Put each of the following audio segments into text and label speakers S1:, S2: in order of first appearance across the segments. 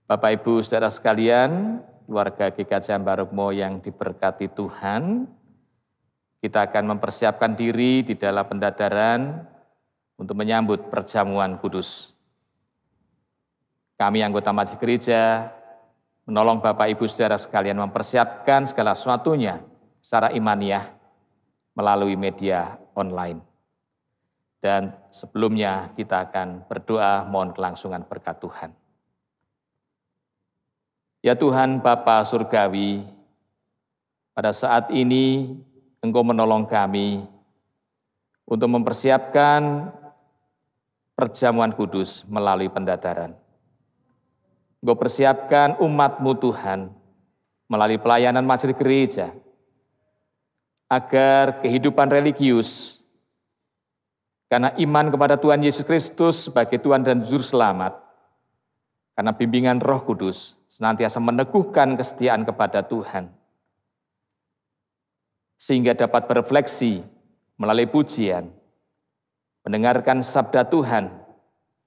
S1: Bapak Ibu saudara sekalian, keluarga GKJ Ambarukmo yang diberkati Tuhan, kita akan mempersiapkan diri di dalam pendadaran untuk menyambut perjamuan kudus. Kami anggota Majelis Gereja menolong Bapak Ibu saudara sekalian mempersiapkan segala sesuatunya secara imaniah melalui media online. Dan sebelumnya kita akan berdoa mohon kelangsungan berkat Tuhan. Ya Tuhan Bapa Surgawi, pada saat ini Engkau menolong kami untuk mempersiapkan perjamuan kudus melalui pendadaran. Engkau persiapkan umat-Mu Tuhan melalui pelayanan majelis gereja, agar kehidupan religius, karena iman kepada Tuhan Yesus Kristus sebagai Tuhan dan Juru Selamat, karena bimbingan Roh Kudus, senantiasa meneguhkan kesetiaan kepada Tuhan, sehingga dapat berefleksi melalui pujian, mendengarkan sabda Tuhan,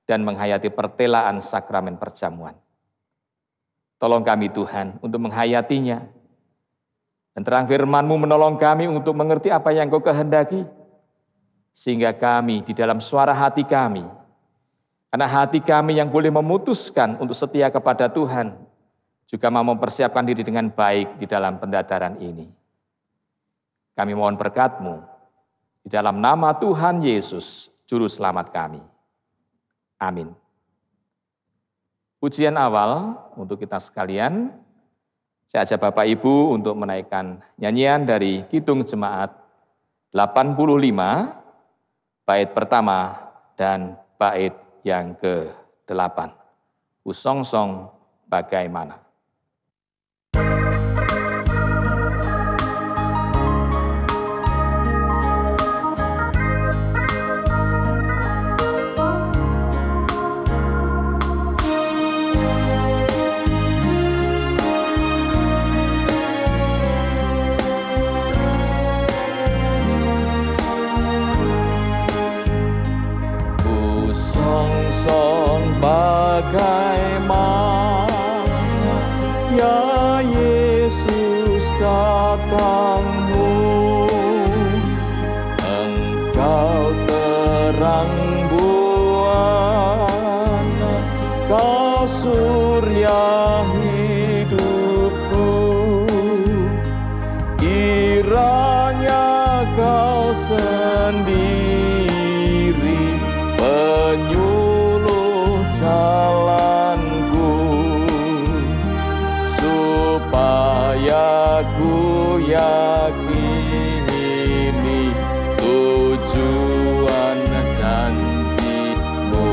S1: dan menghayati pertelaan sakramen perjamuan. Tolong kami Tuhan untuk menghayatinya, dan terang firman-Mu menolong kami untuk mengerti apa yang Kau kehendaki, sehingga kami di dalam suara hati kami, karena hati kami yang boleh memutuskan untuk setia kepada Tuhan, juga mau mempersiapkan diri dengan baik di dalam pendadaran ini. Kami mohon berkat-Mu di dalam nama Tuhan Yesus, Juru Selamat kami. Amin. Pujian awal untuk kita sekalian, saya ajak Bapak Ibu untuk menaikkan nyanyian dari Kidung Jemaat 85, bait pertama dan bait yang ke-8. Usongsong bagaimana.
S2: Bagaimana ya Yesus datangmu, Engkau terang buana, Kau surya hidupku, kiranya Kau sendiri penyuluh jalanku, supaya ku yakini tujuan janji-Mu.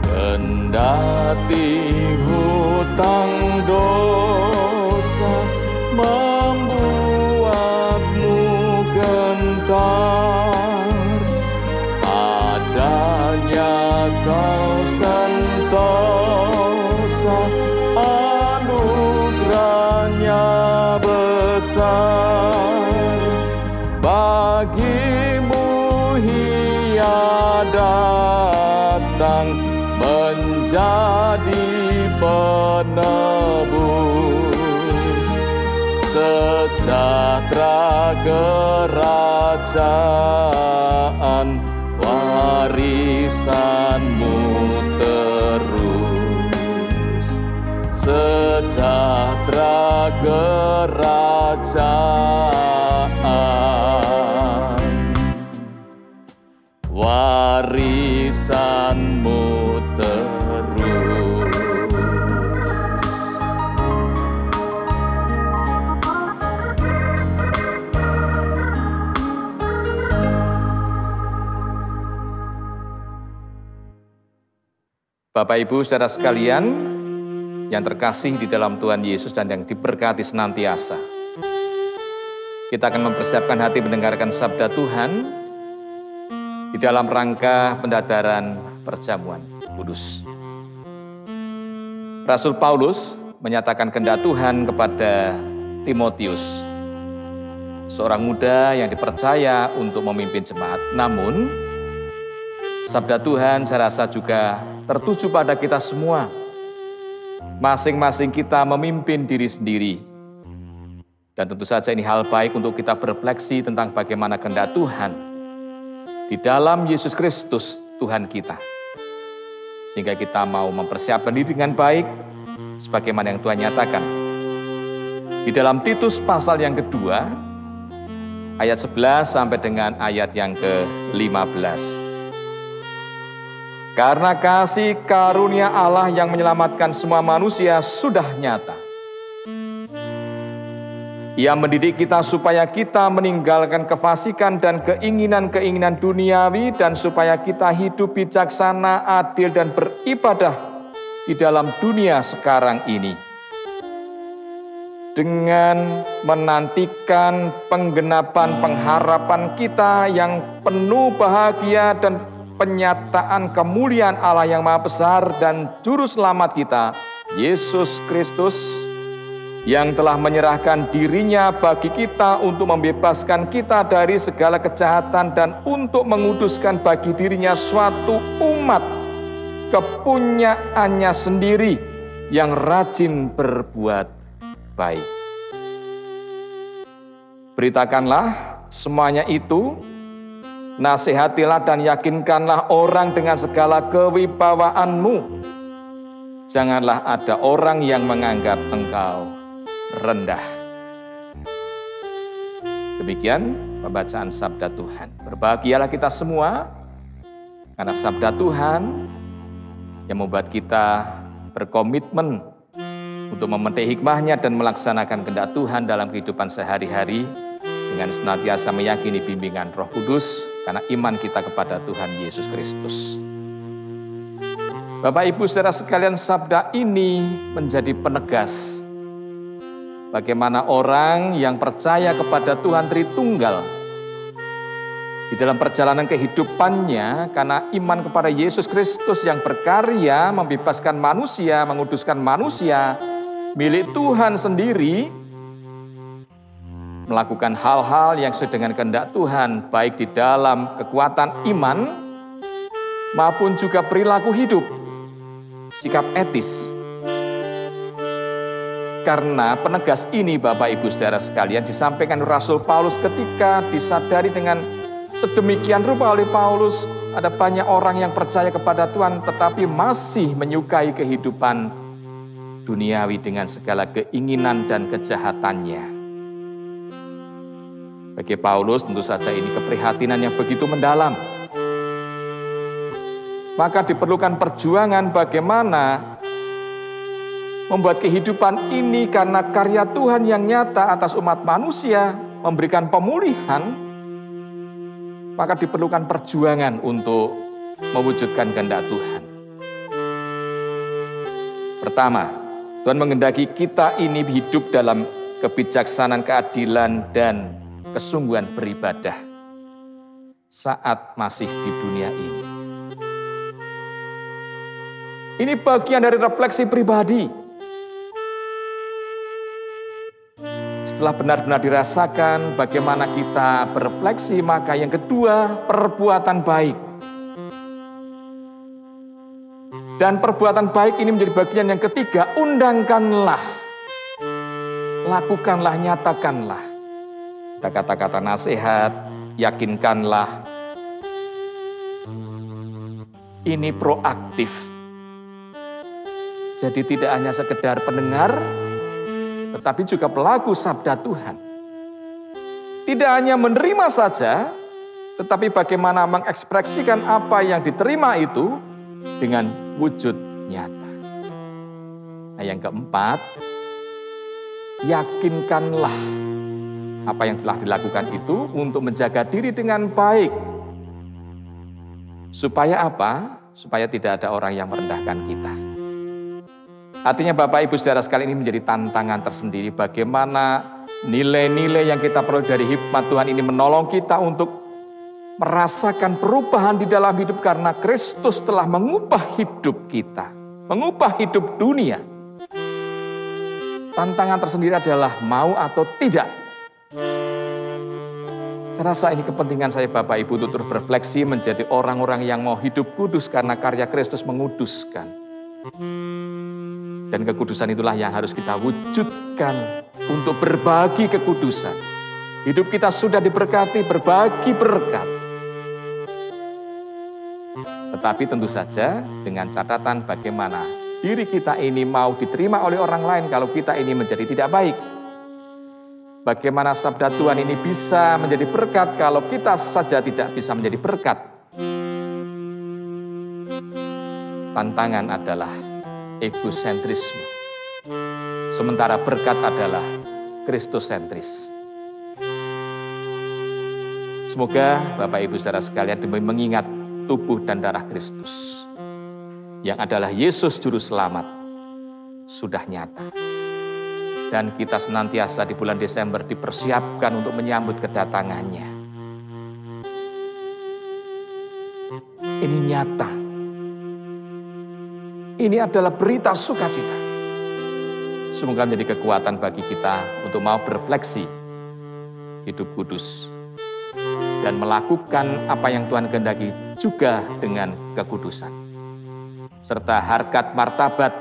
S2: Kendati hutang dosa membuatmu gentar, adanya Kau sentosa, anugerahnya besar. Bagi-Mu Ia datang menjadi penebus, sejahtera kerajaan warisan-Mu terus, sejahtera kerajaan warisan-Mu terus.
S1: Bapak Ibu saudara sekalian yang terkasih di dalam Tuhan Yesus dan yang diberkati senantiasa, kita akan mempersiapkan hati mendengarkan sabda Tuhan di dalam rangka pendadaran perjamuan kudus. Rasul Paulus menyatakan kehendak Tuhan kepada Timotius, seorang muda yang dipercaya untuk memimpin jemaat. Namun, sabda Tuhan saya rasa juga tertuju pada kita semua. Masing-masing kita memimpin diri sendiri. Dan tentu saja ini hal baik untuk kita berefleksi tentang bagaimana kehendak Tuhan di dalam Yesus Kristus Tuhan kita. Sehingga kita mau mempersiapkan diri dengan baik sebagaimana yang Tuhan nyatakan. Di dalam Titus pasal yang kedua, ayat 11 sampai dengan ayat yang ke-15. Karena kasih karunia Allah yang menyelamatkan semua manusia sudah nyata. Ia mendidik kita supaya kita meninggalkan kefasikan dan keinginan-keinginan duniawi dan supaya kita hidup bijaksana, adil dan beribadah di dalam dunia sekarang ini. Dengan menantikan penggenapan pengharapan kita yang penuh bahagia dan penyataan kemuliaan Allah yang Maha Besar dan Juru Selamat kita, Yesus Kristus, yang telah menyerahkan dirinya bagi kita untuk membebaskan kita dari segala kejahatan dan untuk menguduskan bagi dirinya suatu umat kepunyaannya sendiri yang rajin berbuat baik. Beritakanlah semuanya itu, nasihatilah dan yakinkanlah orang dengan segala kewibawaanmu. Janganlah ada orang yang menganggap engkau rendah. Demikian pembacaan sabda Tuhan. Berbahagialah kita semua karena sabda Tuhan yang membuat kita berkomitmen untuk memetik hikmahnya dan melaksanakan kehendak Tuhan dalam kehidupan sehari-hari dengan senantiasa meyakini bimbingan Roh Kudus karena iman kita kepada Tuhan Yesus Kristus. Bapak Ibu saudara sekalian, sabda ini menjadi penegas bagaimana orang yang percaya kepada Tuhan Tritunggal di dalam perjalanan kehidupannya karena iman kepada Yesus Kristus yang berkarya membebaskan manusia, menguduskan manusia milik Tuhan sendiri, melakukan hal-hal yang sesuai dengan kehendak Tuhan, baik di dalam kekuatan iman maupun juga perilaku hidup, sikap etis. Karena penegas ini Bapak Ibu saudara sekalian disampaikan Rasul Paulus ketika disadari dengan sedemikian rupa oleh Paulus, ada banyak orang yang percaya kepada Tuhan tetapi masih menyukai kehidupan duniawi dengan segala keinginan dan kejahatannya. Bagi Paulus tentu saja ini keprihatinan yang begitu mendalam. Maka diperlukan perjuangan bagaimana membuat kehidupan ini karena karya Tuhan yang nyata atas umat manusia memberikan pemulihan. Maka diperlukan perjuangan untuk mewujudkan kehendak Tuhan. Pertama, Tuhan menghendaki kita ini hidup dalam kebijaksanaan, keadilan, dan kesungguhan beribadah saat masih di dunia ini. Ini bagian dari refleksi pribadi. Setelah benar-benar dirasakan bagaimana kita berefleksi, maka yang kedua, perbuatan baik. Dan perbuatan baik ini menjadi bagian yang ketiga, undangkanlah, lakukanlah, nyatakanlah. Ada kata-kata nasihat, yakinkanlah. Ini proaktif. Jadi tidak hanya sekedar pendengar, tetapi juga pelaku sabda Tuhan. Tidak hanya menerima saja, tetapi bagaimana mengekspresikan apa yang diterima itu dengan wujud nyata. Nah, yang keempat, yakinkanlah apa yang telah dilakukan itu untuk menjaga diri dengan baik. Supaya apa? Supaya tidak ada orang yang merendahkan kita. Artinya Bapak Ibu saudara sekalian, ini menjadi tantangan tersendiri bagaimana nilai-nilai yang kita peroleh dari hikmat Tuhan ini menolong kita untuk merasakan perubahan di dalam hidup karena Kristus telah mengubah hidup kita, mengubah hidup dunia. tantangan tersendiri adalah mau atau tidak. Saya rasa ini kepentingan saya Bapak Ibu untuk terus berefleksi menjadi orang-orang yang mau hidup kudus karena karya Kristus menguduskan. Dan kekudusan itulah yang harus kita wujudkan untuk berbagi kekudusan. Hidup kita sudah diberkati, berbagi berkat. Tetapi tentu saja dengan catatan bagaimana diri kita ini mau diterima oleh orang lain kalau kita ini menjadi tidak baik. Bagaimana sabda Tuhan ini bisa menjadi berkat kalau kita saja tidak bisa menjadi berkat. Tantangan adalah egosentrisme. Sementara berkat adalah Kristosentris. Semoga Bapak Ibu saudara sekalian demi mengingat tubuh dan darah Kristus yang adalah Yesus Juru Selamat sudah nyata. Dan kita senantiasa di bulan Desember dipersiapkan untuk menyambut kedatangannya. Ini nyata. Ini adalah berita sukacita. Semoga menjadi kekuatan bagi kita untuk mau berefleksi, hidup kudus, dan melakukan apa yang Tuhan kehendaki juga dengan kekudusan. Serta harkat martabat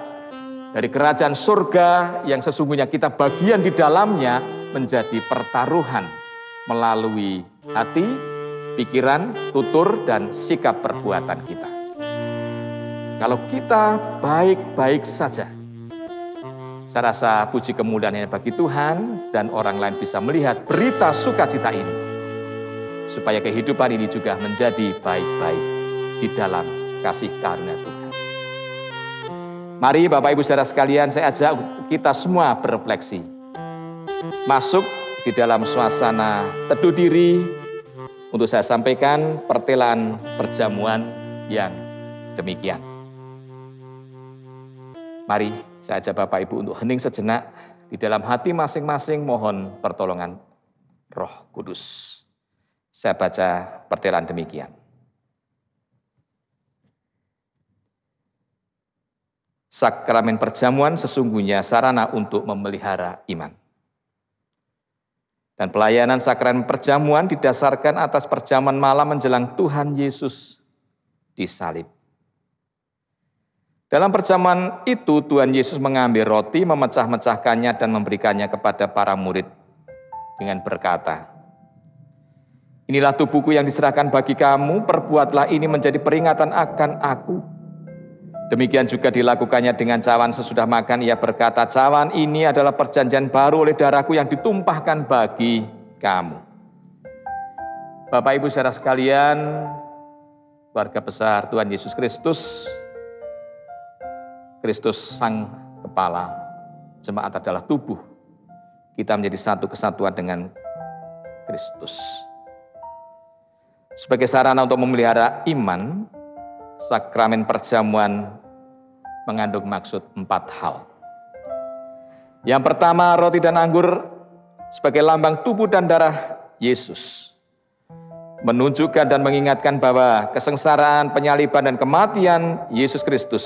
S1: dari kerajaan surga yang sesungguhnya kita bagian di dalamnya menjadi pertaruhan melalui hati, pikiran, tutur, dan sikap perbuatan kita. Kalau kita baik-baik saja, saya rasa puji kemuliaannya bagi Tuhan dan orang lain bisa melihat berita sukacita ini. Supaya kehidupan ini juga menjadi baik-baik di dalam kasih karunia Tuhan. Mari Bapak Ibu saudara sekalian, saya ajak kita semua berefleksi. Masuk di dalam suasana teduh diri untuk saya sampaikan pertelaan perjamuan yang demikian. Mari saya ajak Bapak Ibu untuk hening sejenak di dalam hati masing-masing, mohon pertolongan Roh Kudus. Saya baca pertelaan demikian. Sakramen perjamuan sesungguhnya sarana untuk memelihara iman. Dan pelayanan sakramen perjamuan didasarkan atas perjamuan malam menjelang Tuhan Yesus disalib. Dalam perjamuan itu Tuhan Yesus mengambil roti, memecah-mecahkannya dan memberikannya kepada para murid dengan berkata, "Inilah tubuhku yang diserahkan bagi kamu, perbuatlah ini menjadi peringatan akan aku." Demikian juga dilakukannya dengan cawan sesudah makan. Ia berkata, "Cawan ini adalah perjanjian baru oleh darahku yang ditumpahkan bagi kamu." Bapak Ibu saudara sekalian, keluarga besar Tuhan Yesus Kristus, Kristus Sang Kepala, jemaat adalah tubuh. Kita menjadi satu kesatuan dengan Kristus. Sebagai sarana untuk memelihara iman, sakramen perjamuan mengandung maksud 4 hal. Yang pertama, roti dan anggur sebagai lambang tubuh dan darah Yesus. Menunjukkan dan mengingatkan bahwa kesengsaraan, penyaliban, dan kematian Yesus Kristus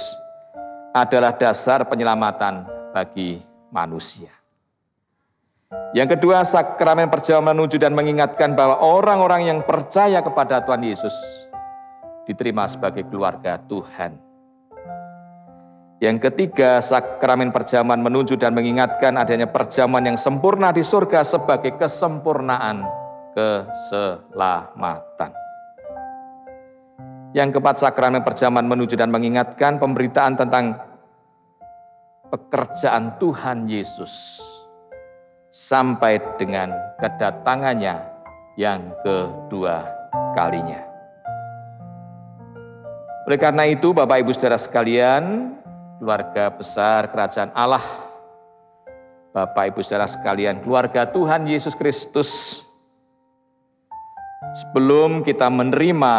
S1: adalah dasar penyelamatan bagi manusia. Yang kedua, sakramen perjamuan menuju dan mengingatkan bahwa orang-orang yang percaya kepada Tuhan Yesus diterima sebagai keluarga Tuhan. Yang ketiga, sakramen perjamuan menuju dan mengingatkan adanya perjamuan yang sempurna di surga sebagai kesempurnaan keselamatan. Yang keempat, sakramen perjamuan menuju dan mengingatkan pemberitaan tentang pekerjaan Tuhan Yesus sampai dengan kedatangannya yang kedua kalinya. Oleh karena itu, Bapak Ibu saudara sekalian, keluarga besar kerajaan Allah, Bapak Ibu saudara sekalian, keluarga Tuhan Yesus Kristus, sebelum kita menerima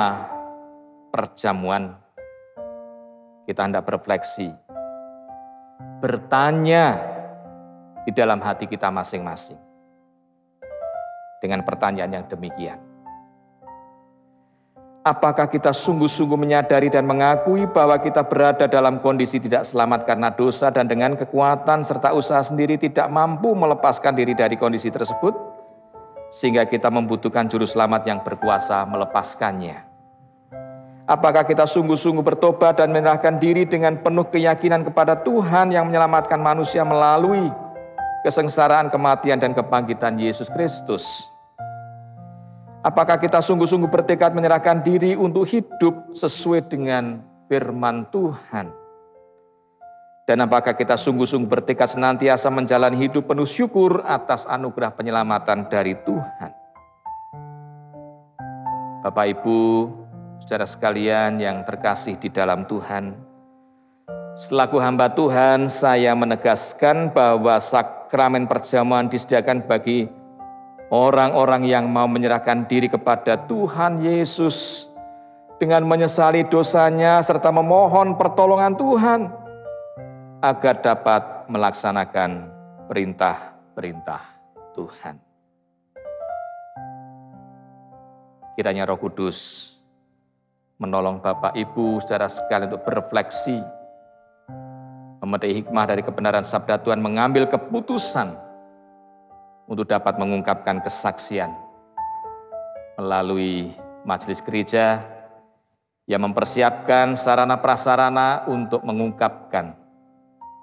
S1: perjamuan, kita hendak berefleksi, bertanya di dalam hati kita masing-masing dengan pertanyaan yang demikian. Apakah kita sungguh-sungguh menyadari dan mengakui bahwa kita berada dalam kondisi tidak selamat karena dosa dan dengan kekuatan serta usaha sendiri tidak mampu melepaskan diri dari kondisi tersebut, sehingga kita membutuhkan juru selamat yang berkuasa melepaskannya? Apakah kita sungguh-sungguh bertobat dan menyerahkan diri dengan penuh keyakinan kepada Tuhan yang menyelamatkan manusia melalui kesengsaraan, kematian, dan kebangkitan Yesus Kristus? Apakah kita sungguh-sungguh bertekad menyerahkan diri untuk hidup sesuai dengan firman Tuhan? Dan apakah kita sungguh-sungguh bertekad senantiasa menjalani hidup penuh syukur atas anugerah penyelamatan dari Tuhan? Bapak, Ibu, saudara sekalian yang terkasih di dalam Tuhan, selaku hamba Tuhan, saya menegaskan bahwa sakramen perjamuan disediakan bagi orang-orang yang mau menyerahkan diri kepada Tuhan Yesus dengan menyesali dosanya serta memohon pertolongan Tuhan agar dapat melaksanakan perintah-perintah Tuhan. Kiranya Roh Kudus menolong Bapak Ibu saudara sekalian untuk berefleksi, memetik hikmah dari kebenaran sabda Tuhan, mengambil keputusan untuk dapat mengungkapkan kesaksian melalui majelis gereja yang mempersiapkan sarana prasarana untuk mengungkapkan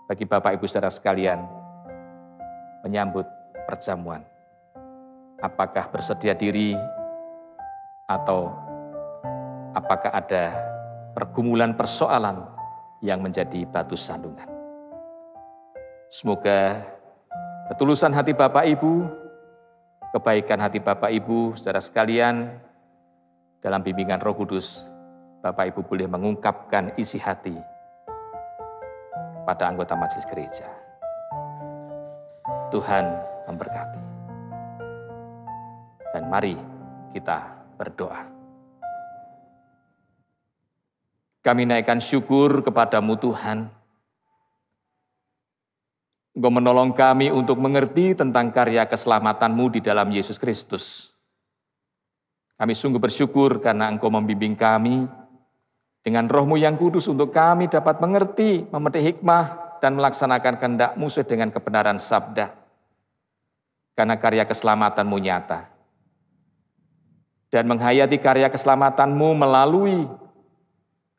S1: bagi Bapak Ibu saudara sekalian menyambut perjamuan. Apakah bersedia diri atau apakah ada pergumulan persoalan yang menjadi batu sandungan? Semoga ketulusan hati Bapak Ibu, kebaikan hati Bapak Ibu, saudara sekalian, dalam bimbingan Roh Kudus, Bapak Ibu boleh mengungkapkan isi hati pada anggota majelis gereja. Tuhan memberkati. Dan mari kita berdoa. Kami naikkan syukur kepadamu Tuhan. Engkau menolong kami untuk mengerti tentang karya keselamatan-Mu di dalam Yesus Kristus. Kami sungguh bersyukur karena Engkau membimbing kami dengan Roh-Mu yang kudus untuk kami dapat mengerti, memetik hikmah, dan melaksanakan kehendak-Mu sesuai dengan kebenaran sabda. Karena karya keselamatan-Mu nyata. Dan menghayati karya keselamatan-Mu melalui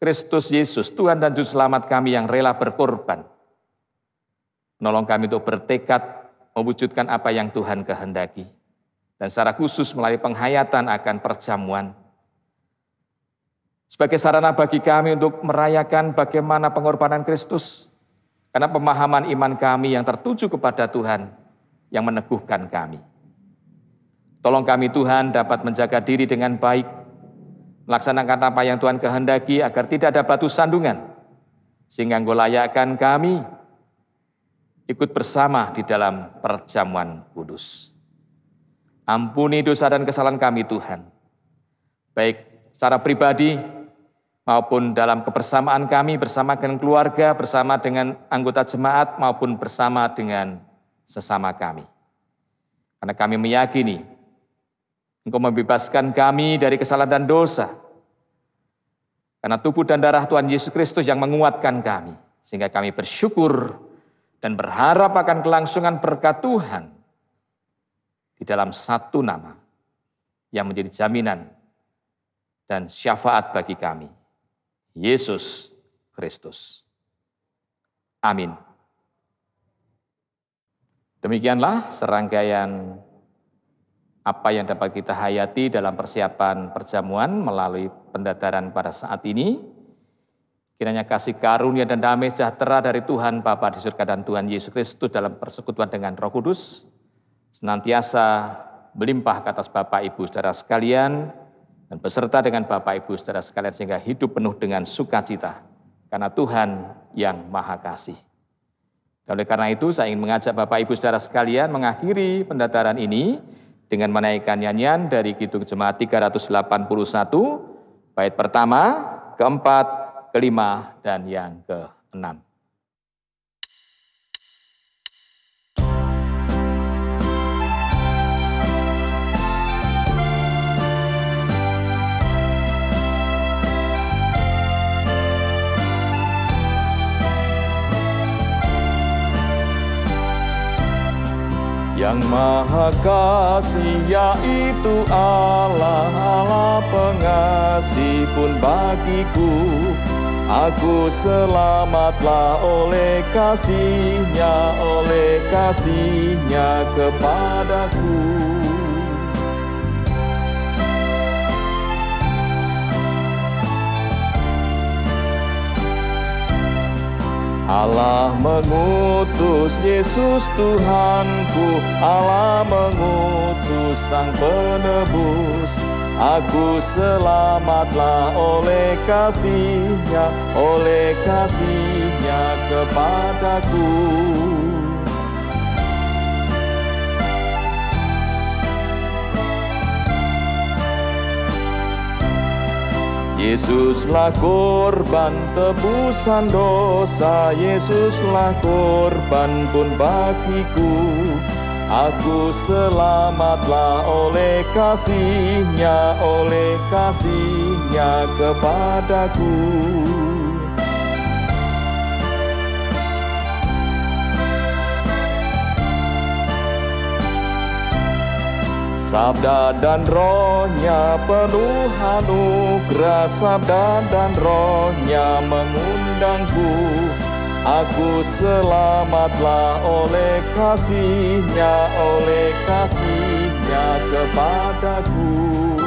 S1: Kristus Yesus, Tuhan dan Juru Selamat kami yang rela berkorban. Menolong kami untuk bertekad mewujudkan apa yang Tuhan kehendaki. Dan secara khusus melalui penghayatan akan perjamuan. Sebagai sarana bagi kami untuk merayakan bagaimana pengorbanan Kristus. Karena pemahaman iman kami yang tertuju kepada Tuhan yang meneguhkan kami. Tolong kami Tuhan dapat menjaga diri dengan baik. Melaksanakan apa yang Tuhan kehendaki agar tidak ada batu sandungan. Sehingga Engkau layakkan kami ikut bersama di dalam perjamuan kudus. Ampuni dosa dan kesalahan kami Tuhan, baik secara pribadi maupun dalam kebersamaan kami bersama dengan keluarga, bersama dengan anggota jemaat maupun bersama dengan sesama kami. Karena kami meyakini Engkau membebaskan kami dari kesalahan dan dosa. Karena tubuh dan darah Tuhan Yesus Kristus yang menguatkan kami, sehingga kami bersyukur dan berharap akan kelangsungan berkat Tuhan di dalam satu nama yang menjadi jaminan dan syafaat bagi kami, Yesus Kristus. Amin. Demikianlah serangkaian apa yang dapat kita hayati dalam persiapan perjamuan melalui pendadaran pada saat ini. Kiranya kasih karunia dan damai sejahtera dari Tuhan Bapa di surga dan Tuhan Yesus Kristus dalam persekutuan dengan Roh Kudus senantiasa melimpah ke atas Bapak Ibu saudara sekalian dan beserta dengan Bapak Ibu saudara sekalian sehingga hidup penuh dengan sukacita karena Tuhan yang Maha Kasih. Dan oleh karena itu saya ingin mengajak Bapak Ibu saudara sekalian mengakhiri pendadaran ini dengan menaikkan nyanyian dari Kidung Jemaat 381 bait pertama, keempat, kelima, dan yang keenam.
S2: Yang Maha Kasih yaitu Allah, Allah pengasih pun bagiku. Aku selamatlah oleh kasih-Nya kepadaku. Allah mengutus Yesus Tuhanku, Allah mengutus Sang Penebus. Aku selamatlah oleh kasih-Nya kepadaku. Yesuslah korban tebusan dosa, Yesuslah korban pun bagiku. Aku selamatlah oleh kasih-Nya kepadaku. Sabda dan Roh-Nya penuh anugerah, sabda dan Roh-Nya mengundangku. Aku selamatlah oleh kasih-Nya kepadaku.